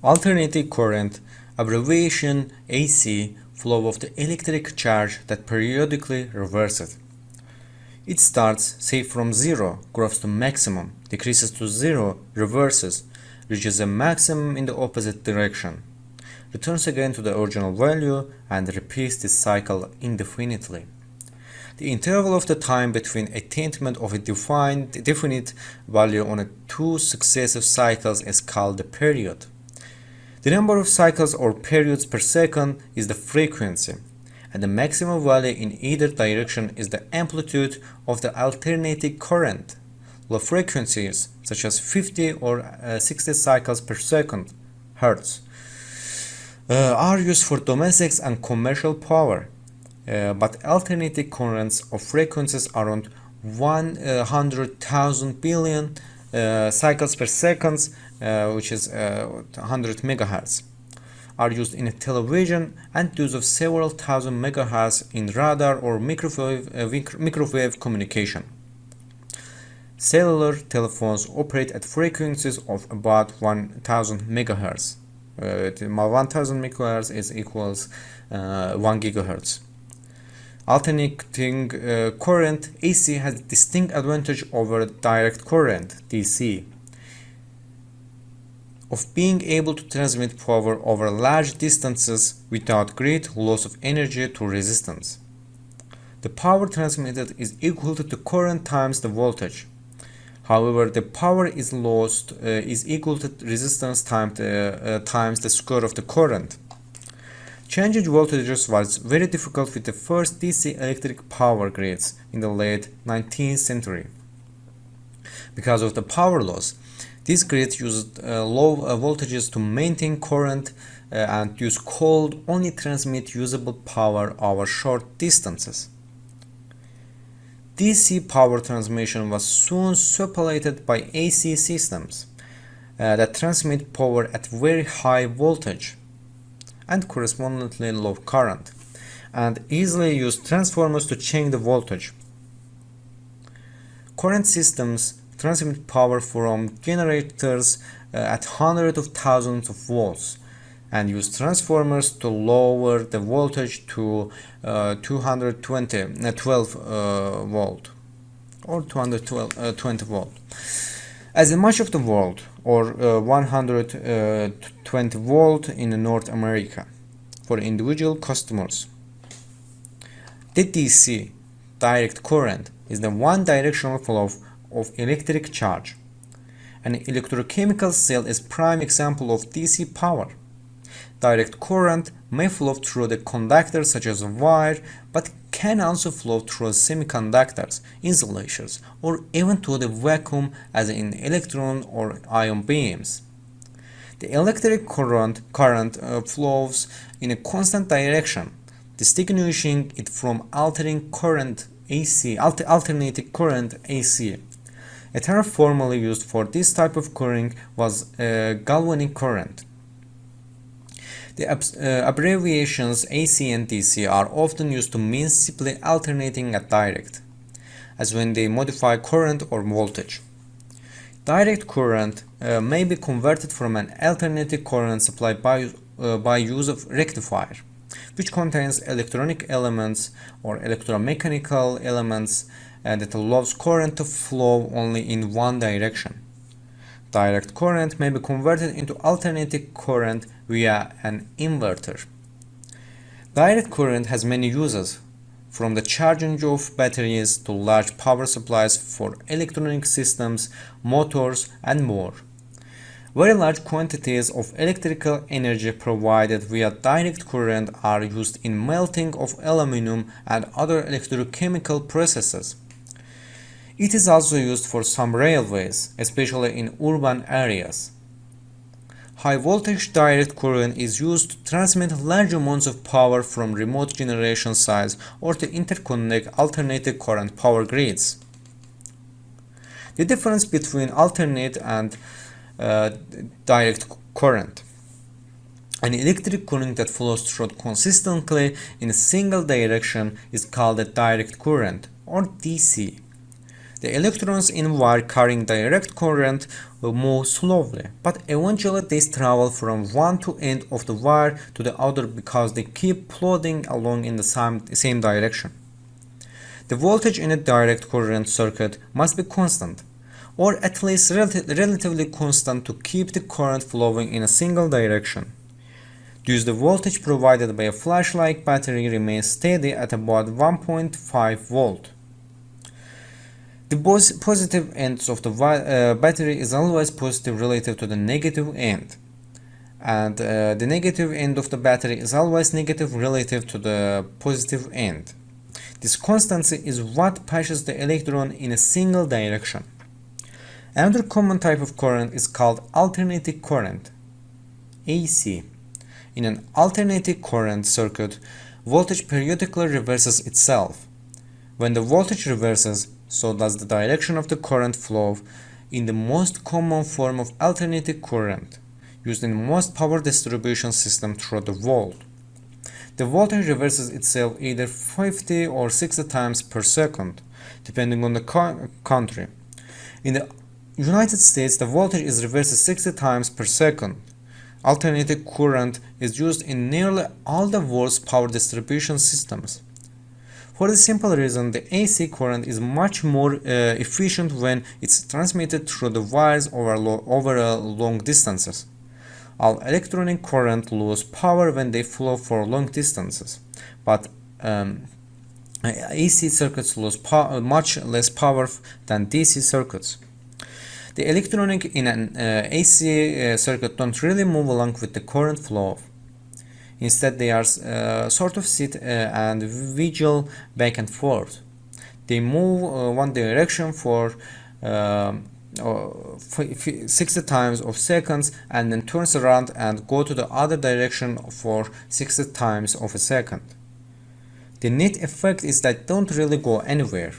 Alternating current, abbreviation AC, flow of the electric charge that periodically reverses. It starts, say, from 0, grows to maximum, decreases to 0, reverses, reaches a maximum in the opposite direction, returns again to the original value, and repeats this cycle indefinitely. The interval of the time between attainment of a definite value on two successive cycles is called the period. The number of cycles or periods per second is the frequency, and the maximum value in either direction is the amplitude of the alternating current. Low frequencies, such as 50 or 60 cycles per second Hertz, are used for domestic and commercial power, but alternating currents of frequencies around 100,000 billion cycles per second, which is 100 megahertz, are used in television, and use of several thousand megahertz in radar or microwave communication. Cellular telephones operate at frequencies of about 1000 megahertz. 1000 megahertz is equals 1 gigahertz. Alternating current AC has a distinct advantage over direct current DC of being able to transmit power over large distances without great loss of energy to resistance. The power transmitted is equal to the current times the voltage. However, the power is lost is equal to resistance times the square of the current. Changing voltages was very difficult with the first DC electric power grids in the late 19th century. Because of the power loss, these grids used low voltages to maintain current and use cold only transmit usable power over short distances. DC power transmission was soon supplanted by AC systems that transmit power at very high voltage and correspondingly low current, and easily use transformers to change the voltage. Current systems transmit power from generators at hundreds of thousands of volts and use transformers to lower the voltage to 212 volt or 220 volt. As in much of the world, or 120 volt in North America for individual customers. The DC, direct current, is the one-directional flow of electric charge. An electrochemical cell is prime example of DC power. Direct current may flow through the conductor such as a wire, but can also flow through semiconductors, insulations, or even to the vacuum as in electron or ion beams. The electric current flows in a constant direction, distinguishing it from alternating current AC. A term formerly used for this type of current was galvanic current. The abbreviations AC and DC are often used to mean simply alternating at direct, as when they modify current or voltage. Direct current may be converted from an alternating current supplied by use of rectifier, which contains electronic elements or electromechanical elements that allows current to flow only in one direction. Direct current may be converted into alternating current via an inverter. Direct current has many uses, from the charging of batteries to large power supplies for electronic systems, motors, and more. Very large quantities of electrical energy provided via direct current are used in melting of aluminum and other electrochemical processes. It is also used for some railways, especially in urban areas. High voltage direct current is used to transmit large amounts of power from remote generation sites or to interconnect alternating current power grids. The difference between alternate and direct current. An electric current that flows through consistently in a single direction is called a direct current, or DC. The electrons in wire carrying direct current will move slowly, but eventually they travel from one end of the wire to the other because they keep plodding along in the same direction. The voltage in a direct current circuit must be constant, or at least relatively constant to keep the current flowing in a single direction. Thus, the voltage provided by a flashlight battery remains steady at about 1.5 volt. The positive end of the battery is always positive relative to the negative end, and the negative end of the battery is always negative relative to the positive end. This constancy is what pushes the electron in a single direction. Another common type of current is called alternating current, AC. In an alternating current circuit, voltage periodically reverses itself. When the voltage reverses, so does the direction of the current flow in the most common form of alternating current, used in most power distribution systems through the world. The voltage reverses itself either 50 or 60 times per second, depending on the country. In the United States, the voltage is reversed 60 times per second. Alternating current is used in nearly all the world's power distribution systems. For the simple reason, the AC current is much more efficient when it's transmitted through the wires over long distances. All electronic current lose power when they flow for long distances, but AC circuits lose much less power than DC circuits. The electronic in an AC circuit don't really move along with the current flow. Instead, they are sort of sit and wiggle back and forth. They move one direction for 60 times of seconds and then turns around and go to the other direction for 60 times of a second. The net effect is that they don't really go anywhere.